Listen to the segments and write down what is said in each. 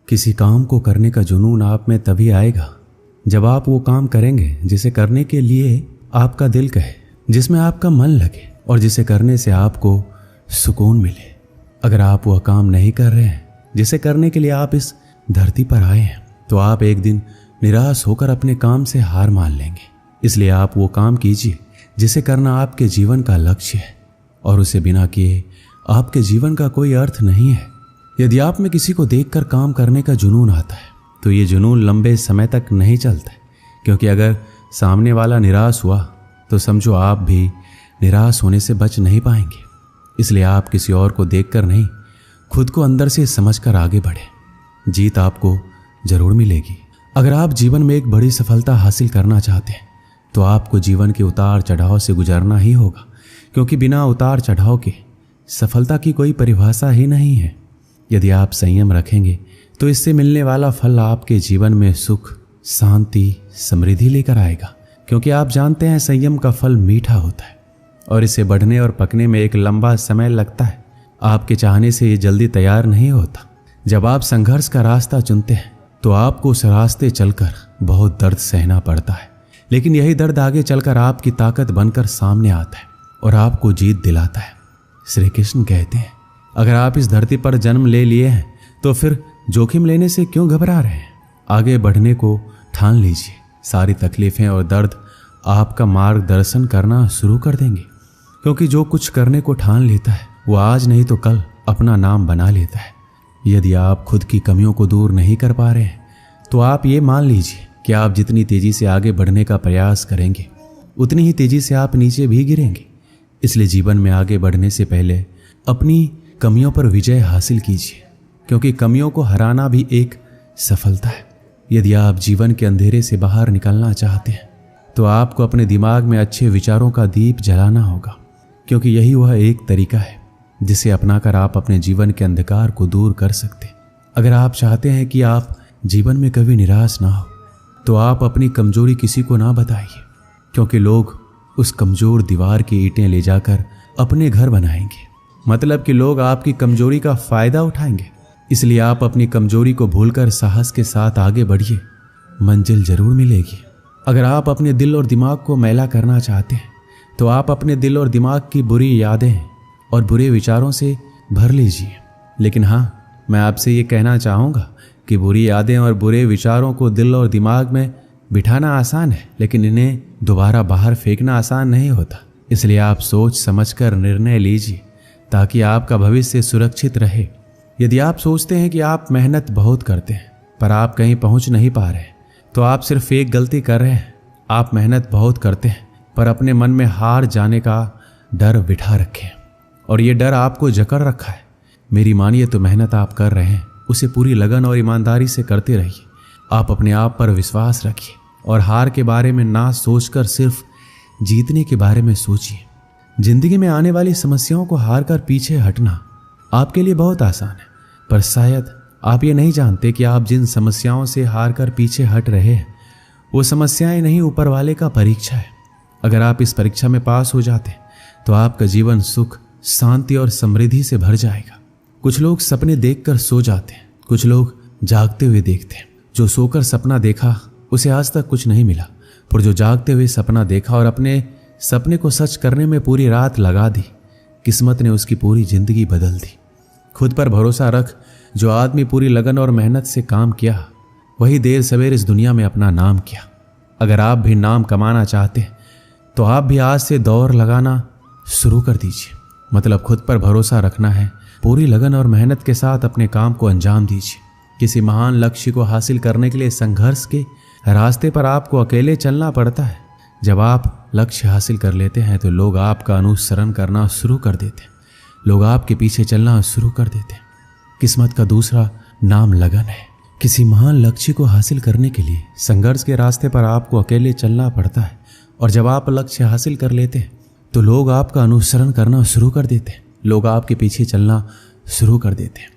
किसी काम को करने का जुनून आप में तभी आएगा जब आप वो काम करेंगे जिसे करने के लिए आपका दिल कहे, जिसमें आपका मन लगे और जिसे करने से आपको सुकून मिले। अगर आप वह काम नहीं कर रहे हैं जिसे करने के लिए आप इस धरती पर आए हैं, तो आप एक दिन निराश होकर अपने काम से हार मान लेंगे। इसलिए आप वो काम कीजिए जिसे करना आपके जीवन का लक्ष्य है, और उसे बिना किए आपके जीवन का कोई अर्थ नहीं है। यदि आप में किसी को देखकर काम करने का जुनून आता है, तो ये जुनून लंबे समय तक नहीं चलता है, क्योंकि अगर सामने वाला निराश हुआ तो समझो आप भी निराश होने से बच नहीं पाएंगे। इसलिए आप किसी और को देखकर नहीं, खुद को अंदर से समझकर आगे बढ़े। जीत आपको जरूर मिलेगी। अगर आप जीवन में एक बड़ी सफलता हासिल करना चाहते हैं, तो आपको जीवन के उतार चढ़ाव से गुजरना ही होगा, क्योंकि बिना उतार चढ़ाव के सफलता की कोई परिभाषा ही नहीं है। यदि आप संयम रखेंगे तो इससे मिलने वाला फल आपके जीवन में सुख, शांति, समृद्धि लेकर आएगा, क्योंकि आप जानते हैं संयम का फल मीठा होता है और इसे बढ़ने और पकने में एक लंबा समय लगता है। आपके चाहने से ये जल्दी तैयार नहीं होता। जब आप संघर्ष का रास्ता चुनते हैं तो आपको उस रास्ते चलकर बहुत दर्द सहना पड़ता है, लेकिन यही दर्द आगे चलकर आपकी ताकत बनकर सामने आता है और आपको जीत दिलाता है। श्री कृष्ण कहते हैं, अगर आप इस धरती पर जन्म ले लिए हैं तो फिर जोखिम लेने से क्यों घबरा रहे हैं? आगे बढ़ने को ठान लीजिए। सारी तकलीफें और दर्द आपका मार्गदर्शन करना शुरू कर देंगे, क्योंकि जो कुछ करने को ठान लेता है वो आज नहीं तो कल अपना नाम बना लेता है। यदि आप खुद की कमियों को दूर नहीं कर पा रहे हैं, तो आप ये मान लीजिए कि आप जितनी तेजी से आगे बढ़ने का प्रयास करेंगे, उतनी ही तेजी से आप नीचे भी गिरेंगे। इसलिए जीवन में आगे बढ़ने से पहले अपनी कमियों पर विजय हासिल कीजिए, क्योंकि कमियों को हराना भी एक सफलता है। यदि आप जीवन के अंधेरे से बाहर निकलना चाहते हैं, तो आपको अपने दिमाग में अच्छे विचारों का दीप जलाना होगा, क्योंकि यही वह एक तरीका है जिसे अपनाकर आप अपने जीवन के अंधकार को दूर कर सकते हैं। अगर आप चाहते हैं कि आप जीवन में कभी निराश ना हो, तो आप अपनी कमजोरी किसी को ना बताइए, क्योंकि लोग उस कमजोर दीवार की ईंटें ले जाकर अपने घर बनाएंगे। मतलब कि लोग आपकी कमजोरी का फायदा उठाएंगे। इसलिए आप अपनी कमजोरी को भूलकर साहस के साथ आगे बढ़िए, मंजिल जरूर मिलेगी। अगर आप अपने दिल और दिमाग को मैला करना चाहते हैं, तो आप अपने दिल और दिमाग की बुरी यादें और बुरे विचारों से भर लीजिए। लेकिन हाँ, मैं आपसे ये कहना चाहूँगा कि बुरी यादें और बुरे विचारों को दिल और दिमाग में बिठाना आसान है, लेकिन इन्हें दोबारा बाहर फेंकना आसान नहीं होता। इसलिए आप सोच समझकर निर्णय लीजिए, ताकि आपका भविष्य सुरक्षित रहे। यदि आप सोचते हैं कि आप मेहनत बहुत करते हैं पर आप कहीं पहुंच नहीं पा रहे, तो आप सिर्फ एक गलती कर रहे हैं। आप मेहनत बहुत करते हैं पर अपने मन में हार जाने का डर बिठा रखे, और ये डर आपको जकड़ रखा है। मेरी मानिए तो मेहनत आप कर रहे हैं, उसे पूरी लगन और ईमानदारी से करते रहिए। आप अपने आप पर विश्वास रखिए और हार के बारे में ना सोचकर सिर्फ जीतने के बारे में सोचिए। जिंदगी में आने वाली समस्याओं को हार कर पीछे हटना आपके लिए बहुत आसान है, पर शायद आप ये नहीं जानते कि आप जिन समस्याओं से हार कर पीछे हट रहे हैं, वो समस्याएं नहीं, ऊपर वाले का परीक्षा है। अगर आप इस परीक्षा में पास हो जाते हैं, तो आपका जीवन सुख, शांति और समृद्धि से भर जाएगा। कुछ लोग सपने देखकर सो जाते हैं, कुछ लोग जागते हुए देखते हैं। जो सोकर सपना देखा उसे आज तक कुछ नहीं मिला, पर जो जागते हुए सपना देखा और अपने सपने को सच करने में पूरी रात लगा दी, किस्मत ने उसकी पूरी जिंदगी बदल दी। खुद पर भरोसा रख। जो आदमी पूरी लगन और मेहनत से काम किया, वही देर सवेर इस दुनिया में अपना नाम किया। अगर आप भी नाम कमाना चाहते हैं, तो आप भी आज से दौड़ लगाना शुरू कर दीजिए। मतलब खुद पर भरोसा रखना है, पूरी लगन और मेहनत के साथ अपने काम को अंजाम दीजिए। किसी महान लक्ष्य को हासिल करने के लिए संघर्ष के रास्ते पर आपको अकेले चलना पड़ता है। जब आप लक्ष्य हासिल कर लेते हैं, तो लोग आपका अनुसरण करना शुरू कर देते हैं, लोग आपके पीछे चलना शुरू कर देते हैं। किस्मत का दूसरा नाम लगन है। किसी महान लक्ष्य को हासिल करने के लिए संघर्ष के रास्ते पर आपको अकेले चलना पड़ता है, और जब आप लक्ष्य हासिल कर लेते हैं, तो लोग आपका अनुसरण करना शुरू कर देते हैं, लोग आपके पीछे चलना शुरू कर देते हैं।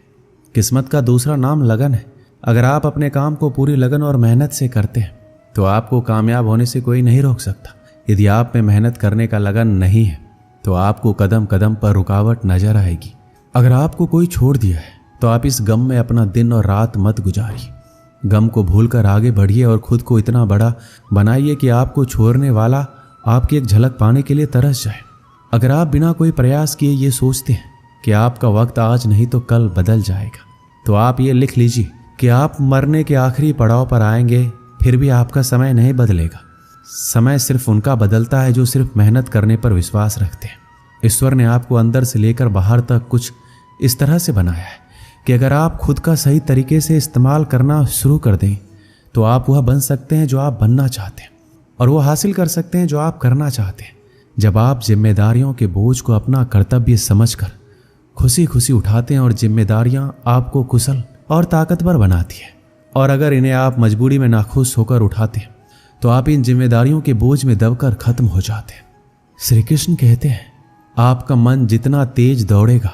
किस्मत का दूसरा नाम लगन है। अगर आप अपने काम को पूरी लगन और मेहनत से करते हैं, तो आपको कामयाब होने से कोई नहीं रोक सकता। यदि आप में मेहनत करने का लगन नहीं है, तो आपको कदम कदम पर रुकावट नजर आएगी। अगर आपको कोई छोड़ दिया है, तो आप इस गम में अपना दिन और रात मत गुजारिए। गम को भूलकर आगे बढ़िए और खुद को इतना बड़ा बनाइए कि आपको छोड़ने वाला आपकी एक झलक पाने के लिए तरस जाए। अगर आप बिना कोई प्रयास किए ये सोचते हैं कि आपका वक्त आज नहीं तो कल बदल जाएगा, तो आप ये लिख लीजिए कि आप मरने के आखिरी पड़ाव पर आएंगे, फिर भी आपका समय नहीं बदलेगा। समय सिर्फ उनका बदलता है जो सिर्फ मेहनत करने पर विश्वास रखते हैं। ईश्वर ने आपको अंदर से लेकर बाहर तक कुछ इस तरह से बनाया है कि अगर आप खुद का सही तरीके से इस्तेमाल करना शुरू कर दें तो आप वह बन सकते हैं जो आप बनना चाहते हैं, और वो हासिल कर सकते हैं जो आप करना चाहते हैं। जब आप जिम्मेदारियों के बोझ को अपना कर्तव्य समझकर खुशी खुशी उठाते हैं और जिम्मेदारियां आपको कुशल और ताकतवर बनाती है, और अगर इन्हें आप मजबूरी में नाखुश होकर उठाते हैं तो आप इन जिम्मेदारियों के बोझ में दबकर खत्म हो जाते हैं। श्री कृष्ण कहते हैं, आपका मन जितना तेज दौड़ेगा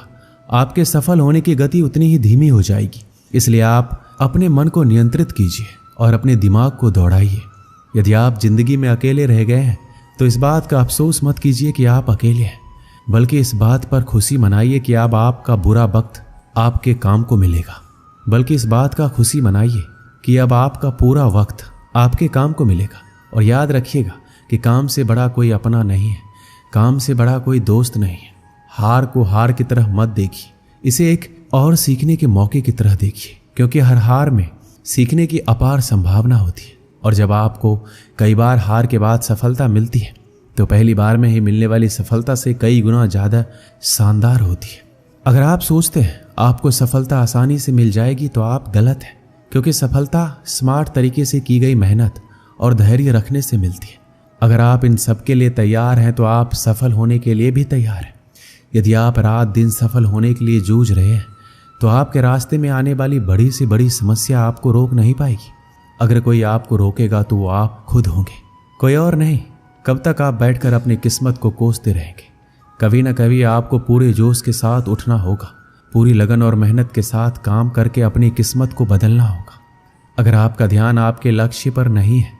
आपके सफल होने की गति उतनी ही धीमी हो जाएगी। इसलिए आप अपने मन को नियंत्रित कीजिए और अपने दिमाग को दौड़ाइए। यदि आप जिंदगी में अकेले रह गए हैं तो इस बात का अफसोस मत कीजिए कि आप अकेले हैं, बल्कि इस बात पर खुशी मनाइए कि अब आपका बुरा वक्त आपके काम को मिलेगा। बल्कि इस बात का खुशी मनाइए कि अब आपका पूरा वक्त आपके काम को मिलेगा। और याद रखिएगा कि काम से बड़ा कोई अपना नहीं है, काम से बड़ा कोई दोस्त नहीं है। हार को हार की तरह मत देखिए, इसे एक और सीखने के मौके की तरह देखिए, क्योंकि हर हार में सीखने की अपार संभावना होती है। और जब आपको कई बार हार के बाद सफलता मिलती है तो पहली बार में ही मिलने वाली सफलता से कई गुना ज़्यादा शानदार होती है। अगर आप सोचते हैं आपको सफलता आसानी से मिल जाएगी तो आप गलत हैं, क्योंकि सफलता स्मार्ट तरीके से की गई मेहनत और धैर्य रखने से मिलती है। अगर आप इन सब के लिए तैयार हैं तो आप सफल होने के लिए भी तैयार हैं। यदि आप रात दिन सफल होने के लिए जूझ रहे हैं तो आपके रास्ते में आने वाली बड़ी से बड़ी समस्या आपको रोक नहीं पाएगी। अगर कोई आपको रोकेगा तो वो आप खुद होंगे, कोई और नहीं। कब तक आप बैठकर अपनी किस्मत को कोसते रहेंगे? कभी न कभी आपको पूरे जोश के साथ उठना होगा, पूरी लगन और मेहनत के साथ काम करके अपनी किस्मत को बदलना होगा। अगर आपका ध्यान आपके लक्ष्य पर नहीं है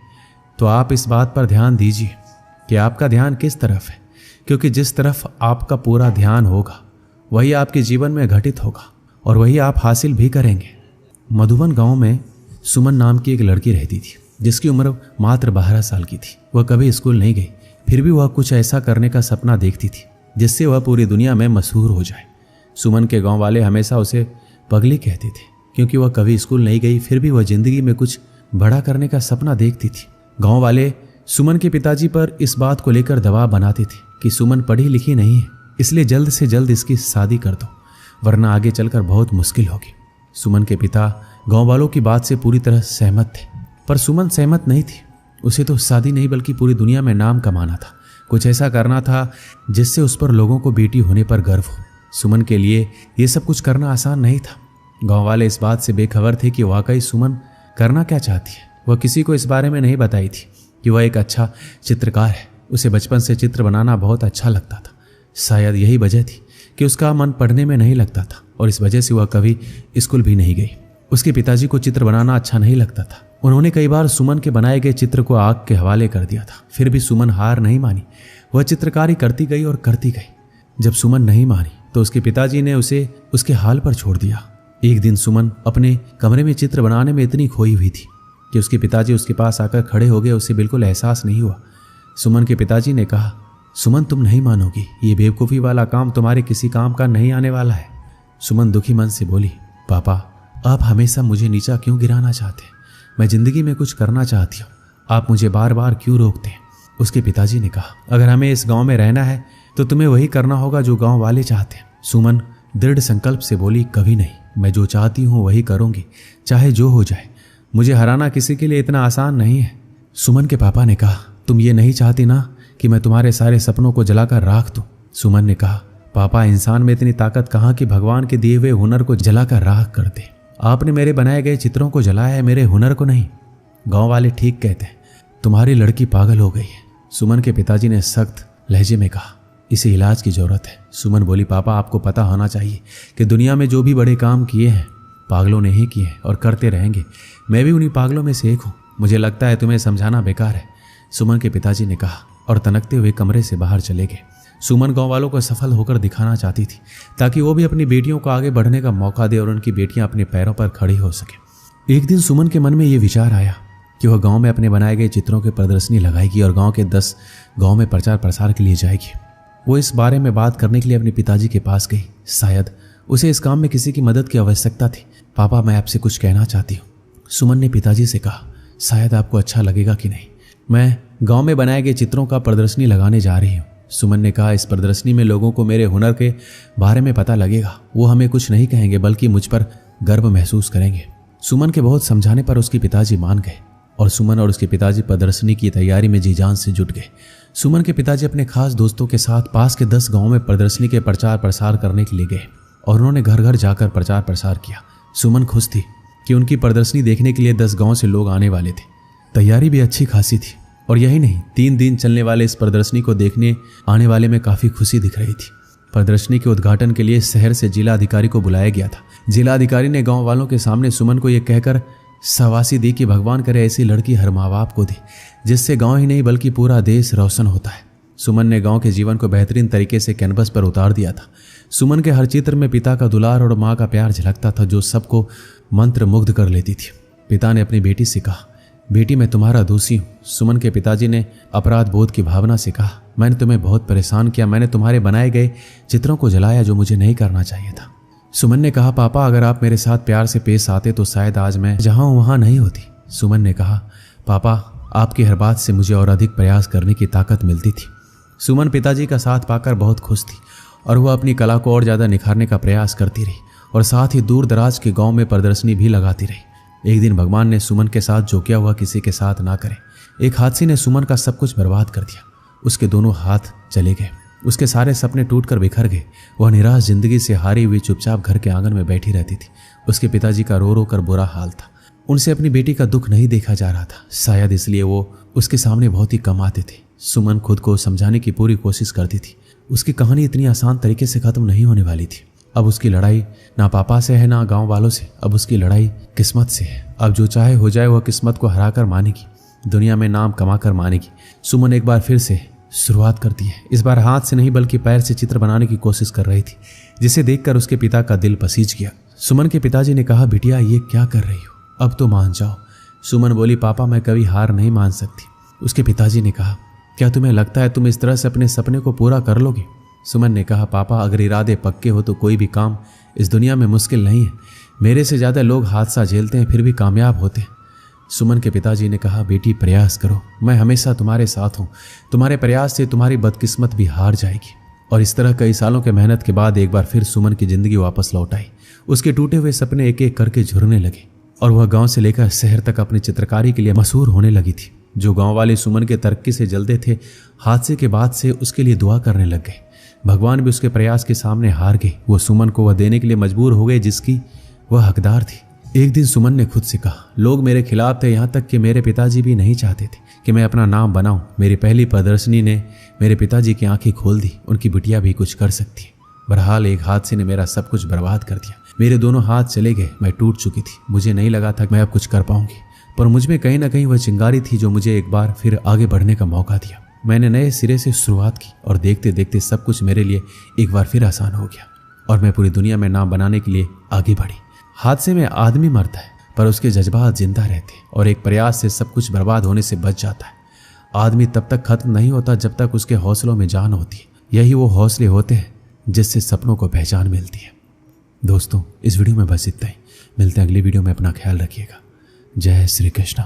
तो आप इस बात पर ध्यान दीजिए कि आपका ध्यान किस तरफ है, क्योंकि जिस तरफ आपका पूरा ध्यान होगा वही आपके जीवन में घटित होगा और वही आप हासिल भी करेंगे। मधुबन गांव में सुमन नाम की एक लड़की रहती थी जिसकी उम्र मात्र 12 साल की थी। वह कभी स्कूल नहीं गई, फिर भी वह कुछ ऐसा करने का सपना देखती थी जिससे वह पूरी दुनिया में मशहूर हो जाए। सुमन के गांव वाले हमेशा उसे पगली कहते थे, क्योंकि वह कभी स्कूल नहीं गई, फिर भी वह जिंदगी में कुछ बड़ा करने का सपना देखती थी। गांव वाले सुमन के पिताजी पर इस बात को लेकर दबाव बनाते थे कि सुमन पढ़ी लिखी नहीं है, इसलिए जल्द से जल्द इसकी शादी कर दो, वरना आगे चलकर बहुत मुश्किल होगी। सुमन के पिता गांव वालों की बात से पूरी तरह सहमत थे, पर सुमन सहमत नहीं थी। उसे तो शादी नहीं बल्कि पूरी दुनिया में नाम कमाना था, कुछ ऐसा करना था जिससे उस पर लोगों को बेटी होने पर गर्व हो। सुमन के लिए ये सब कुछ करना आसान नहीं था। गांव वाले इस बात से बेखबर थे कि वाकई सुमन करना क्या चाहती है। वह किसी को इस बारे में नहीं बताई थी कि वह एक अच्छा चित्रकार है। उसे बचपन से चित्र बनाना बहुत अच्छा लगता था। शायद यही वजह थी कि उसका मन पढ़ने में नहीं लगता था और इस वजह से वह कभी स्कूल भी नहीं गई। उसके पिताजी को चित्र बनाना अच्छा नहीं लगता था। उन्होंने कई बार सुमन के बनाए गए चित्र को आग के हवाले कर दिया था, फिर भी सुमन हार नहीं मानी। वह चित्रकारी करती गई और करती गई। जब सुमन नहीं मानी तो उसके पिताजी ने उसे उसके हाल पर छोड़ दिया। एक दिन सुमन अपने कमरे में चित्र बनाने में इतनी खोई हुई थी कि उसके पिताजी उसके पास आकर खड़े हो गए। उसे बिल्कुल एहसास नहीं हुआ। सुमन के पिताजी ने कहा, सुमन तुम नहीं मानोगी, ये बेवकूफ़ी वाला काम तुम्हारे किसी काम का नहीं आने वाला है। सुमन दुखी मन से बोली, पापा आप हमेशा मुझे नीचा क्यों गिराना चाहते हैं? मैं जिंदगी में कुछ करना चाहती हूँ, आप मुझे बार बार क्यों रोकते हैं? उसके पिताजी ने कहा, अगर हमें इस गांव में रहना है तो तुम्हें वही करना होगा जो गांव वाले चाहते हैं। सुमन दृढ़ संकल्प से बोली, कभी नहीं, मैं जो चाहती हूँ वही करूँगी, चाहे जो हो जाए। मुझे हराना किसी के लिए इतना आसान नहीं है। सुमन के पापा ने कहा, तुम ये नहीं चाहती ना कि मैं तुम्हारे सारे सपनों को जलाकर राख दूं? सुमन ने कहा, पापा इंसान में इतनी ताकत कहाँ कि भगवान के दिए हुए हुनर को जलाकर राख कर दे। आपने मेरे बनाए गए चित्रों को जलाया है, मेरे हुनर को नहीं। गांव वाले ठीक कहते हैं, तुम्हारी लड़की पागल हो गई है। सुमन के पिताजी ने सख्त लहजे में कहा, इसे इलाज की जरूरत है। सुमन बोली, पापा आपको पता होना चाहिए कि दुनिया में जो भी बड़े काम किए हैं पागलों ने ही किए और करते रहेंगे। मैं भी उन्हीं पागलों में से एक हूँ। मुझे लगता है तुम्हें समझाना बेकार है, सुमन के पिताजी ने कहा और तनकते हुए कमरे से बाहर चले गए। सुमन गांव वालों को सफल होकर दिखाना चाहती थी ताकि वो भी अपनी बेटियों को आगे बढ़ने का मौका दे और उनकी बेटियां अपने पैरों पर खड़ी हो सके। एक दिन सुमन के मन में ये विचार आया कि वह गांव में अपने बनाए गए चित्रों की प्रदर्शनी लगाएगी और गांव के 10 गांव में प्रचार प्रसार के लिए जाएगी। वो इस बारे में बात करने के लिए अपने पिताजी के पास गई। शायद उसे इस काम में किसी की मदद की आवश्यकता थी। पापा, मैं आपसे कुछ कहना चाहती हूँ, सुमन ने पिताजी से कहा। शायद आपको अच्छा लगेगा कि नहीं, मैं गांव में बनाए गए चित्रों का प्रदर्शनी लगाने जा रही हूँ। सुमन ने कहा, इस प्रदर्शनी में लोगों को मेरे हुनर के बारे में पता लगेगा। वो हमें कुछ नहीं कहेंगे बल्कि मुझ पर गर्व महसूस करेंगे। सुमन के बहुत समझाने पर उसके पिताजी मान गए और सुमन और उसके पिताजी प्रदर्शनी की तैयारी में जी जान से जुट गए। सुमन के पिताजी अपने खास दोस्तों के साथ पास के 10 गांवों में प्रदर्शनी के प्रचार प्रसार करने के लिए गए और उन्होंने घर घर जाकर प्रचार प्रसार किया। सुमन खुश थी कि उनकी प्रदर्शनी देखने के लिए 10 गांव से लोग आने वाले थे। तैयारी भी अच्छी खासी थी और यही नहीं, 3 दिन चलने वाले इस प्रदर्शनी को देखने आने वाले में काफी खुशी दिख रही थी। प्रदर्शनी के उद्घाटन के लिए शहर से जिला अधिकारी को बुलाया गया था। जिला अधिकारी ने गांव वालों के सामने सुमन को यह कहकर शाबाशी दी कि भगवान करे ऐसी लड़की हर माँ बाप को दे जिससे गांव ही नहीं बल्कि पूरा देश रोशन होता है। सुमन ने गांव के जीवन को बेहतरीन तरीके से कैनवस पर उतार दिया था। सुमन के हर चित्र में पिता का दुलार और माँ का प्यार झलकता था जो सबको मंत्र मुग्ध कर लेती थी। पिता ने अपनी बेटी से कहा, बेटी मैं तुम्हारा दोषी हूँ। सुमन के पिताजी ने अपराध बोध की भावना से कहा, मैंने तुम्हें बहुत परेशान किया, मैंने तुम्हारे बनाए गए चित्रों को जलाया जो मुझे नहीं करना चाहिए था। सुमन ने कहा, पापा अगर आप मेरे साथ प्यार से पेश आते तो शायद आज मैं जहाँ हूँ वहाँ नहीं होती। सुमन ने कहा, पापा आपकी हर बात से मुझे और अधिक प्रयास करने की ताकत मिलती थी। सुमन पिताजी का साथ पाकर बहुत खुश थी और वह अपनी कला को और ज़्यादा निखारने का प्रयास करती रही और साथ ही दूर दराज के गांव में प्रदर्शनी भी लगाती रही। एक दिन भगवान ने सुमन के साथ जो किया हुआ किसी के साथ ना करे। एक हादसे ने सुमन का सब कुछ बर्बाद कर दिया। उसके दोनों हाथ चले गए, उसके सारे सपने टूटकर बिखर गए। वह निराश जिंदगी से हारी हुई चुपचाप घर के आंगन में बैठी रहती थी। उसके पिताजी का रो रो कर बुरा हाल था। उनसे अपनी बेटी का दुख नहीं देखा जा रहा था, शायद इसलिए वो उसके सामने बहुत ही कम आते थे। सुमन खुद को समझाने की पूरी कोशिश करती थी। उसकी कहानी इतनी आसान तरीके से खत्म नहीं होने वाली थी। अब उसकी लड़ाई ना पापा से है ना गांव वालों से, अब उसकी लड़ाई किस्मत से है। अब जो चाहे हो जाए वह किस्मत को हराकर मानेगी, दुनिया में नाम कमाकर मानेगी। सुमन एक बार फिर से शुरुआत करती है। इस बार हाथ से नहीं बल्कि पैर से चित्र बनाने की कोशिश कर रही थी, जिसे देखकर उसके पिता का दिल पसीज गया। सुमन के पिताजी ने कहा, बिटिया ये क्या कर रही हो, अब तो मान जाओ। सुमन बोली, पापा मैं कभी हार नहीं मान सकती। उसके पिताजी ने कहा, क्या तुम्हें लगता है तुम इस तरह से अपने सपने को पूरा कर लोगे? सुमन ने कहा, पापा अगर इरादे पक्के हो तो कोई भी काम इस दुनिया में मुश्किल नहीं है। मेरे से ज़्यादा लोग हादसा झेलते हैं फिर भी कामयाब होते हैं। सुमन के पिताजी ने कहा, बेटी प्रयास करो, मैं हमेशा तुम्हारे साथ हूँ। तुम्हारे प्रयास से तुम्हारी बदकिस्मत भी हार जाएगी। और इस तरह कई सालों के मेहनत के बाद एक बार फिर सुमन की जिंदगी वापस लौट आई। उसके टूटे हुए सपने एक एक करके झुरने लगे और वह गांव से लेकर शहर तक अपनी चित्रकारी के लिए मशहूर होने लगी थी। जो गांव वाले सुमन के तरक्की से जलते थे, हादसे के बाद से उसके लिए दुआ करने लग गए। भगवान भी उसके प्रयास के सामने हार गए। वो सुमन को वह देने के लिए मजबूर हो गए जिसकी वह हकदार थी। एक दिन सुमन ने खुद से कहा, लोग मेरे खिलाफ थे, यहाँ तक कि मेरे पिताजी भी नहीं चाहते थे कि मैं अपना नाम बनाऊं। मेरी पहली प्रदर्शनी ने मेरे पिताजी की आंखें खोल दी। उनकी बिटिया भी कुछ कर सकती है। बहरहाल एक हादसे ने मेरा सब कुछ बर्बाद कर दिया। मेरे दोनों हाथ चले गए, मैं टूट चुकी थी। मुझे नहीं लगा था कि मैं अब कुछ कर पाऊंगी, पर मुझ में कहीं ना कहीं वह चिंगारी थी जो मुझे एक बार फिर आगे बढ़ने का मौका दिया। मैंने नए सिरे से शुरुआत की और देखते देखते सब कुछ मेरे लिए एक बार फिर आसान हो गया और मैं पूरी दुनिया में नाम बनाने के लिए आगे बढ़ी। हादसे में आदमी मरता है पर उसके जज्बात जिंदा रहते हैं और एक प्रयास से सब कुछ बर्बाद होने से बच जाता है। आदमी तब तक खत्म नहीं होता जब तक उसके हौसलों में जान होती है। यही वो हौसले होते हैं जिससे सपनों को पहचान मिलती है। दोस्तों इस वीडियो में बस इतना ही। मिलते हैं अगली वीडियो में। अपना ख्याल रखिएगा। जय श्री कृष्ण।